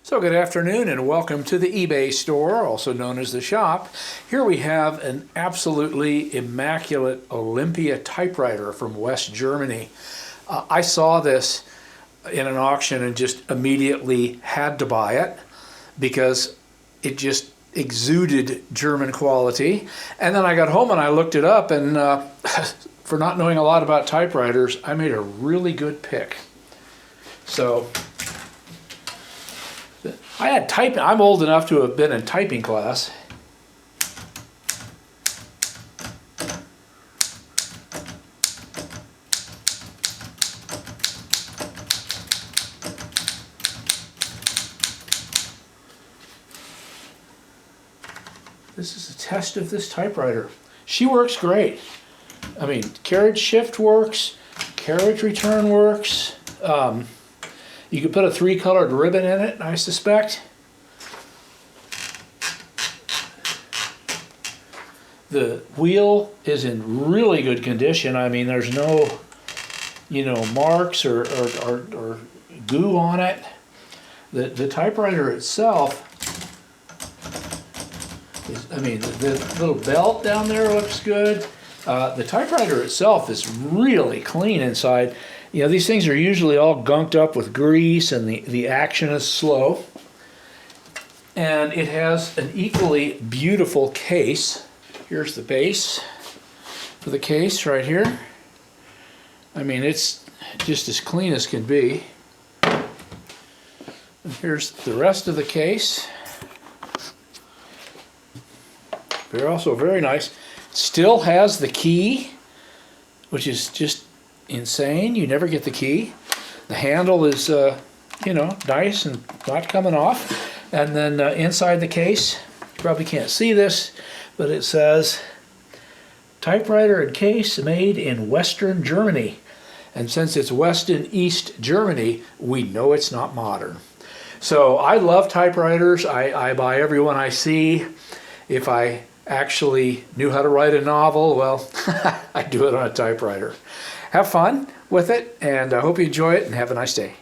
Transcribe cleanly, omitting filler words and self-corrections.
So good afternoon and welcome to the eBay store, also known as the shop. Here we have an absolutely immaculate Olympia typewriter from West Germany. I saw this in an auction and just immediately had to buy it because it just exuded German quality. And then I got home and I looked it up, and for not knowing a lot about typewriters, I made a really good pick. So I had typing. I'm old enough to have been in typing class. This is a test of this typewriter. She works great. I mean, carriage shift works, carriage return works. You could put a 3-colored ribbon in it, I suspect. The wheel is in really good condition. I mean, there's no, marks or goo on it. The typewriter itself is, the little belt down there looks good. The typewriter itself is really clean inside. These things are usually all gunked up with grease, and the action is slow. And it has an equally beautiful case. Here's the base for the case right here. I mean, it's just as clean as can be. And here's the rest of the case. They're also very nice. Still has the key, which is just insane. You never get the key. The handle is, nice and not coming off. And then inside the case, you probably can't see this, but it says, typewriter and case made in Western Germany. And since it's West and East Germany, we know it's not modern. So I love typewriters. I buy every one I see. If I actually knew how to write a novel, well, I do it on a typewriter. Have fun with it, and I hope you enjoy it, and have a nice day.